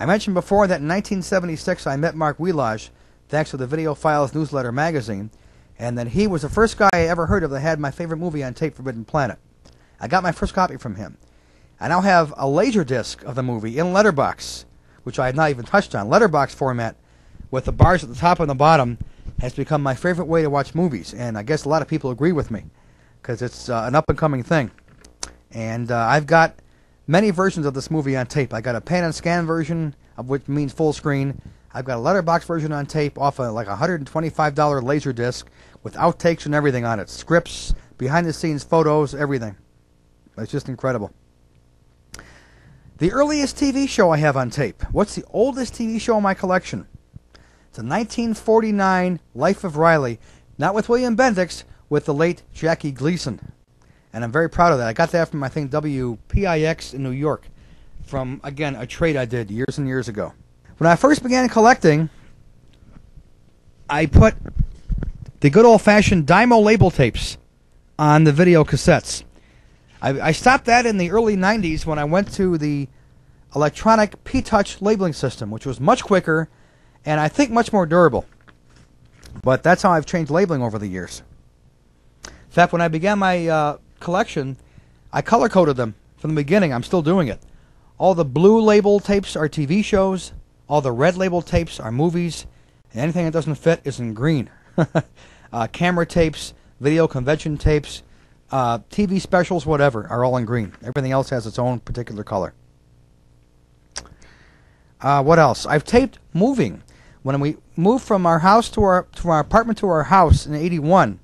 I mentioned before that in 1976 I met Mark Wheelage thanks to the Video Files newsletter magazine, and that he was the first guy I ever heard of that had my favorite movie on tape, Forbidden Planet. I got my first copy from him. I now have a laser disc of the movie in letterbox, which I have not even touched on. Letterbox format with the bars at the top and the bottom has become my favorite way to watch movies, and I guess a lot of people agree with me because it's an up-and-coming thing. And I've got many versions of this movie on tape. I got a pan and scan version, of which means full screen. I've got a letterbox version on tape off like a $125 laser disc with outtakes and everything on it. Scripts, behind-the-scenes photos, everything. It's just incredible. The earliest TV show I have on tape. What's the oldest TV show in my collection? It's a 1949 Life of Riley, not with William Bendix, with the late Jackie Gleason. And I'm very proud of that. I got that from, I think, WPIX in New York from, again, a trade I did years and years ago. When I first began collecting, I put the good old-fashioned Dymo label tapes on the video cassettes. I stopped that in the early 90s when I went to the electronic P-Touch labeling system, which was much quicker and I think much more durable. But that's how I've changed labeling over the years. In fact, when I began my collection, I color-coded them from the beginning. I'm still doing it. All the blue label tapes are TV shows. All the red label tapes are movies. And anything that doesn't fit is in green. Camera tapes, video convention tapes, TV specials, whatever, are all in green. Everything else has its own particular color. What else? I've taped moving. When we moved from our house to our apartment to our house in '81,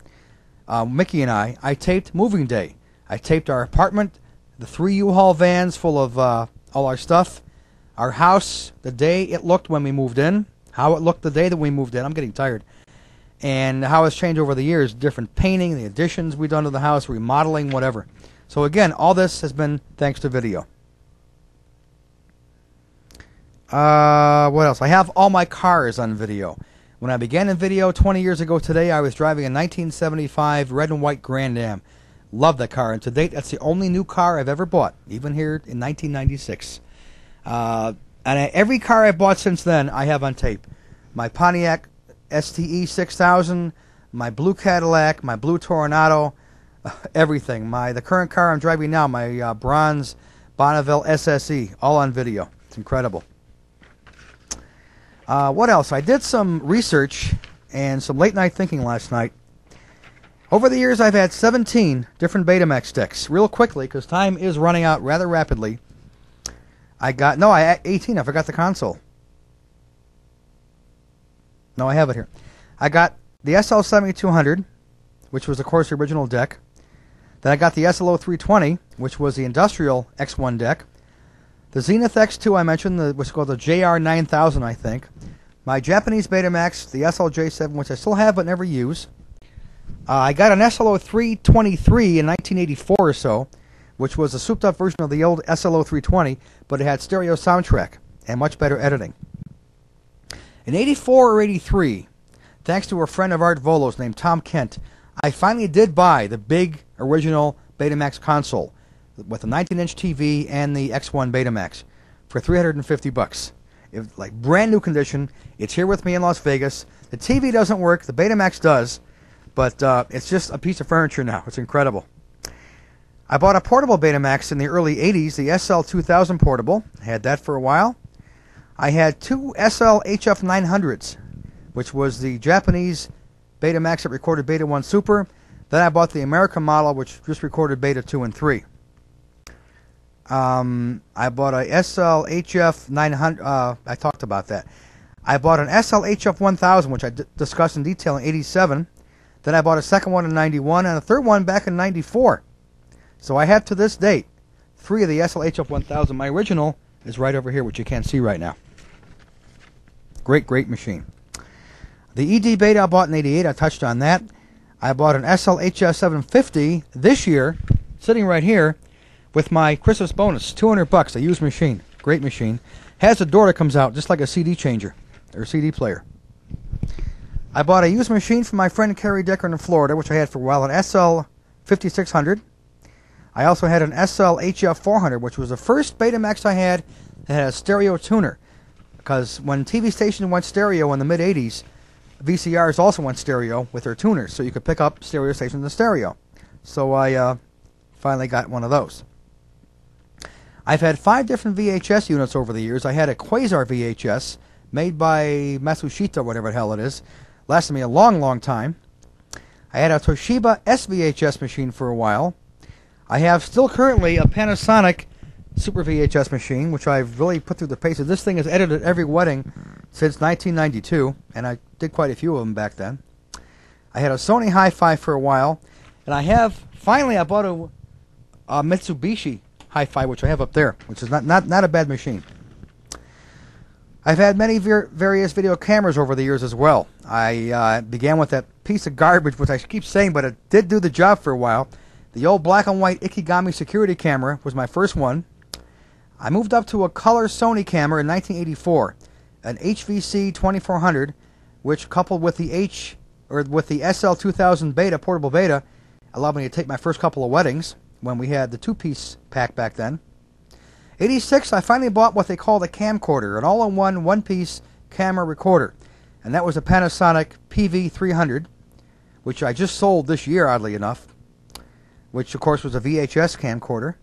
Mickey and I taped Moving Day. I taped our apartment, the 3 U-Haul vans full of all our stuff, our house, the day it looked when we moved in, how it looked the day that we moved in. I'm getting tired. And how it's changed over the years, different painting, the additions we've done to the house, remodeling, whatever. So again, all this has been thanks to video. What else? I have all my cars on video. When I began in video 20 years ago today, I was driving a 1975 red and white Grand Am. Love that car, and to date, that's the only new car I've ever bought, even here in 1996. Every car I've bought since then, I have on tape. My Pontiac STE 6000, my blue Cadillac, my blue Toronado, everything. The current car I'm driving now, my bronze Bonneville SSE, all on video. It's incredible. What else? I did some research and some late night thinking last night. Over the years, I've had 17 different Betamax sticks. Real quickly, because time is running out rather rapidly. 18. I forgot the console. No, I have it here. I got the SL7200, which was, of course, the original deck. Then I got the SLO320, which was the industrial X1 deck. The Zenith X2 I mentioned, which was called the JR9000, I think. My Japanese Betamax, the SLJ7, which I still have but never use. I got an SLO323 in 1984 or so, which was a souped-up version of the old SLO320, but it had stereo soundtrack and much better editing. In '84 or '83, thanks to a friend of Art Volo's named Tom Kent, I finally did buy the big original Betamax console with a 19-inch TV and the X1 Betamax for $350. Like brand new condition. It's here with me in Las Vegas. The TV doesn't work. The Betamax does, but it's just a piece of furniture now. It's incredible. I bought a portable Betamax in the early '80s, the SL2000 portable. I had that for a while. I had 2 SL HF900s, which was the Japanese Betamax that recorded Beta 1 Super. Then I bought the American model, which just recorded Beta 2 and 3. I bought a SL HF900. I talked about that. I bought an SL HF1000, which I discussed in detail in '87. Then I bought a second one in '91 and a third one back in '94. So I have to this date 3 of the SL HF1000. My original is right over here, which you can't see right now. Great, great machine. The ED Beta I bought in '88. I touched on that. I bought an SL HS750 this year, sitting right here, with my Christmas bonus, $200, a used machine. Great machine. Has a door that comes out, just like a CD changer, or CD player. I bought a used machine from my friend Kerry Decker in Florida, which I had for a while, an SL5600. I also had an SL HF400, which was the first Betamax I had that had a stereo tuner. because when TV stations went stereo in the mid-'80s, VCRs also went stereo with their tuners, so you could pick up stereo stations in stereo. So I finally got one of those. I've had 5 different VHS units over the years. I had a Quasar VHS made by Matsushita, whatever the hell it is. Lasted me a long, long time. I had a Toshiba SVHS machine for a while. I have still currently a Panasonic Super VHS machine, which I've really put through the paces. This thing has edited every wedding since 1992, and I did quite a few of them back then. I had a Sony Hi-Fi for a while, and finally I bought a Mitsubishi Hi-Fi, which I have up there, which is not a bad machine. I've had many various video cameras over the years as well. I began with that piece of garbage, which I keep saying, but it did do the job for a while. The old black and white Ikegami security camera was my first one. I moved up to a color Sony camera in 1984, an HVC 2400, which coupled with the SL2000 Beta portable beta allowed me to take my first couple of weddings when we had the 2-piece pack back then. 86, I finally bought what they call the camcorder, an all-in-one, one-piece camera recorder. And that was a Panasonic PV300, which I just sold this year, oddly enough, which, of course, was a VHS camcorder.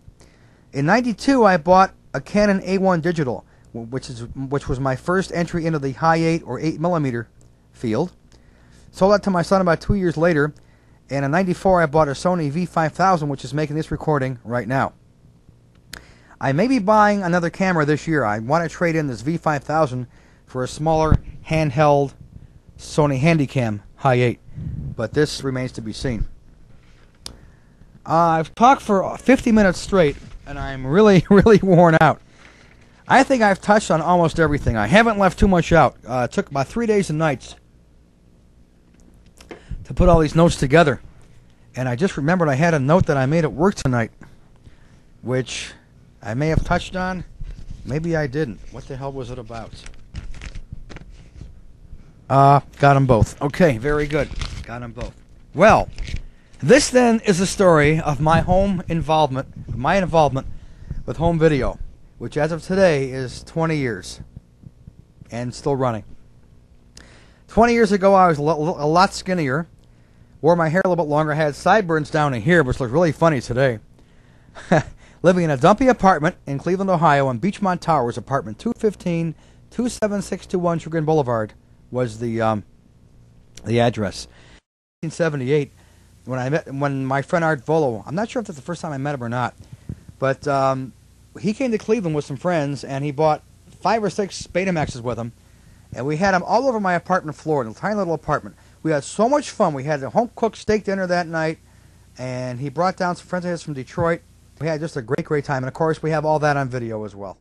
In 92, I bought a Canon A1 Digital, which was my first entry into the high 8 or 8mm field. Sold that to my son about 2 years later, and in 94, I bought a Sony V5000, which is making this recording right now. I may be buying another camera this year. I want to trade in this V5000 for a smaller handheld Sony Handycam High 8, but this remains to be seen. I've talked for 50 minutes straight, and I'm really, really worn out. I think I've touched on almost everything. I haven't left too much out. It took about 3 days and nights to put all these notes together, and I just remembered I had a note that I made at work tonight, which I may have touched on. Maybe I didn't. What the hell was it about? Got them both. Okay, very good. Got them both. Well, this then is the story of my involvement with home video, which as of today is 20 years and still running. 20 years ago, I was a lot skinnier, wore my hair a little bit longer, had sideburns down to here, which look really funny today. Living in a dumpy apartment in Cleveland, Ohio, on Beachmont Towers, apartment 215, 27621 Chagrin Boulevard was the address. 1978, when my friend Art Volo, I'm not sure if that's the first time I met him or not, but he came to Cleveland with some friends, and he bought 5 or 6 Betamaxes with him, and we had them all over my apartment floor, in a tiny little apartment. We had so much fun. We had a home-cooked steak dinner that night, and he brought down some friends of his from Detroit. We had just a great, great time, and of course, we have all that on video as well.